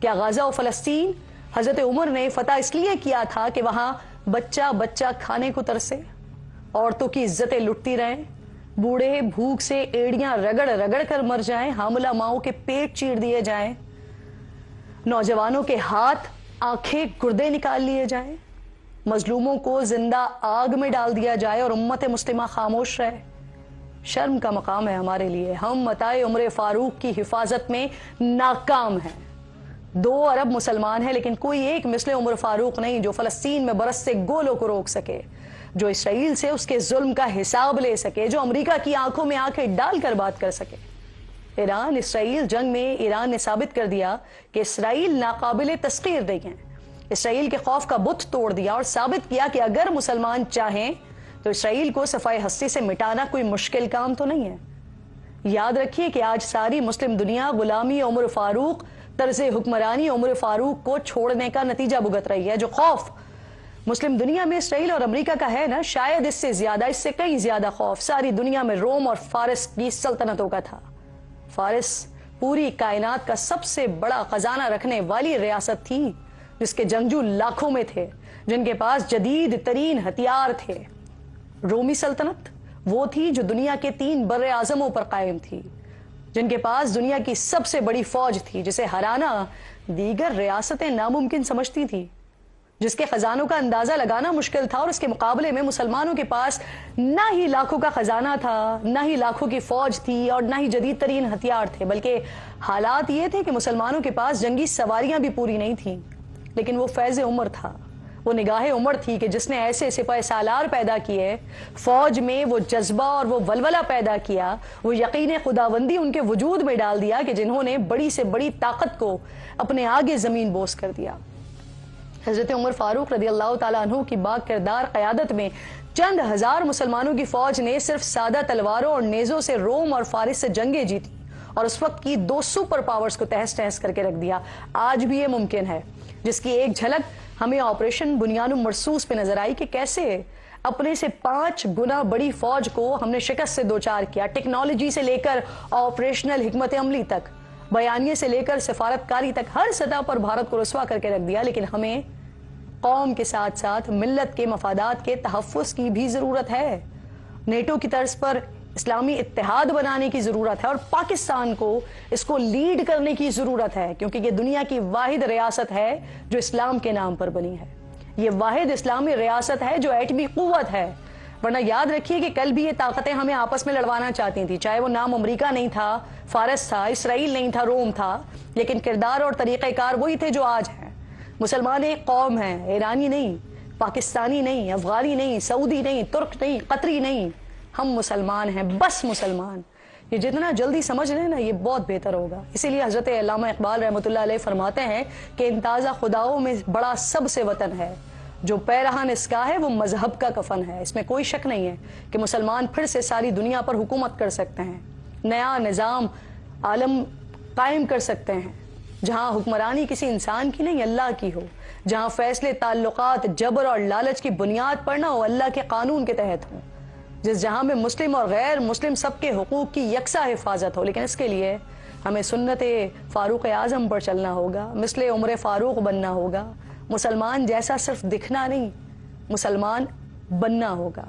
کیا غزہ و فلسطین حضرت عمر نے فتح اس لیے کیا تھا کہ وہاں بچہ بچہ کھانے کو ترسے، عورتوں کی عزتیں لٹتی رہیں، بوڑھے بھوک سے ایڑیاں رگڑ رگڑ کر مر جائیں، حاملہ ماؤں کے پیٹ چیر دیے جائیں، نوجوانوں کے ہاتھ آنکھیں گردے نکال لیے جائیں، مظلوموں کو زندہ آگ میں ڈال دیا جائے اور امت مسلمہ خاموش رہے؟ شرم کا مقام ہے ہمارے لیے۔ ہم متاع عمر فاروق کی حفاظت میں ناکام ہیں۔ 2 ارب مسلمان ہیں لیکن کوئی ایک مثل عمر فاروق نہیں جو فلسطین میں برستے گولوں کو روک سکے، جو اسرائیل سے اس کے ظلم کا حساب لے سکے، جو امریکہ کی آنکھوں میں آنکھیں ڈال کر بات کر سکے۔ ایران اسرائیل جنگ میں ایران نے ثابت کر دیا کہ اسرائیل ناقابل تسخیر نہیں ہے۔ اسرائیل کے خوف کا بت توڑ دیا اور ثابت کیا کہ اگر مسلمان چاہیں تو اسرائیل کو صفائے ہستی سے مٹانا کوئی مشکل کام تو نہیں ہے۔ یاد رکھیے کہ آج ساری مسلم دنیا غلامی عمر فاروق، طرز حکمرانی عمر فاروق کو چھوڑنے کا نتیجہ بھگت رہی ہے۔ جو خوف مسلم دنیا میں اسرائیل اور امریکہ کا ہے نا، شاید اس سے زیادہ، اس سے کہیں زیادہ خوف ساری دنیا میں روم اور فارس کی سلطنتوں کا تھا۔ فارس پوری کائنات کا سب سے بڑا خزانہ رکھنے والی ریاست تھی، جس کے جنگجو لاکھوں میں تھے، جن کے پاس جدید ترین ہتھیار تھے۔ رومی سلطنت وہ تھی جو دنیا کے 3 بر اعظموں پر قائم تھی، جن کے پاس دنیا کی سب سے بڑی فوج تھی، جسے ہرانا دیگر ریاستیں ناممکن سمجھتی تھی، جس کے خزانوں کا اندازہ لگانا مشکل تھا، اور اس کے مقابلے میں مسلمانوں کے پاس نہ ہی لاکھوں کا خزانہ تھا، نہ ہی لاکھوں کی فوج تھی، اور نہ ہی جدید ترین ہتھیار تھے، بلکہ حالات یہ تھے کہ مسلمانوں کے پاس جنگی سواریاں بھی پوری نہیں تھیں۔ لیکن وہ فیض عمر تھا، وہ نگاہ عمر تھی کہ جس نے ایسے سپہ سالار پیدا کیے، فوج میں وہ جذبہ اور وہ ولولہ پیدا کیا، وہ یقین خداوندی ان کے وجود میں ڈال دیا کہ جنہوں نے بڑی سے بڑی طاقت کو اپنے آگے زمین بوس کر دیا۔ حضرت عمر فاروق رضی اللہ تعالیٰ عنہ کی با کردار قیادت میں چند ہزار مسلمانوں کی فوج نے صرف سادہ تلواروں اور نیزوں سے روم اور فارس سے جنگیں جیتی اور اس وقت کی 2 سپر پاورز کو تہس تہس کر کے رکھ دیا۔ آج بھی یہ ممکن ہے، جس کی ایک جھلک ہمیں آپریشن بنیان مرصوص پہ نظر آئی کہ کیسے اپنے سے 5 گنا بڑی فوج کو ہم نے شکست سے دوچار کیا۔ ٹیکنالوجی سے لے کر آپریشنل حکمت عملی تک، بیانیے سے لے کر سفارتکاری تک، ہر سطح پر بھارت کو رسوا کر کے رکھ دیا۔ لیکن ہمیں قوم کے ساتھ ساتھ ملت کے مفادات کے تحفظ کی بھی ضرورت ہے۔ نیٹو کی طرز پر اسلامی اتحاد بنانے کی ضرورت ہے، اور پاکستان کو اس کو لیڈ کرنے کی ضرورت ہے، کیونکہ یہ دنیا کی واحد ریاست ہے جو اسلام کے نام پر بنی ہے۔ یہ واحد اسلامی ریاست ہے جو ایٹمی قوت ہے، ورنہ یاد رکھیے کہ کل بھی یہ طاقتیں ہمیں آپس میں لڑوانا چاہتی تھیں، چاہے وہ نام امریکہ نہیں تھا، فارس تھا، اسرائیل نہیں تھا، روم تھا، لیکن کردار اور طریقہ کار وہی تھے جو آج ہیں۔ مسلمان ایک قوم ہیں، ایرانی نہیں، پاکستانی نہیں، افغانی نہیں، سعودی نہیں، ترک نہیں، قطری نہیں، ہم مسلمان ہیں، بس مسلمان۔ یہ جتنا جلدی سمجھ لیں نا، یہ بہت بہتر ہوگا۔ اسی لیے حضرت علامہ اقبال رحمۃ اللہ علیہ فرماتے ہیں کہ ان تازہ خداؤں میں بڑا سب سے وطن ہے، جو پیرہن اس کا ہے وہ مذہب کا کفن ہے۔ اس میں کوئی شک نہیں ہے کہ مسلمان پھر سے ساری دنیا پر حکومت کر سکتے ہیں، نیا نظام عالم قائم کر سکتے ہیں، جہاں حکمرانی کسی انسان کی نہیں، اللہ کی ہو، جہاں فیصلے تعلقات جبر اور لالچ کی بنیاد پر نہ ہو، اللہ کے قانون کے تحت ہوں، جس جہاں میں مسلم اور غیر مسلم سب کے حقوق کی یکساں حفاظت ہو۔ لیکن اس کے لیے ہمیں سنت فاروق اعظم پر چلنا ہوگا، مثل عمر فاروق بننا ہوگا، مسلمان جیسا صرف دکھنا نہیں، مسلمان بننا ہوگا۔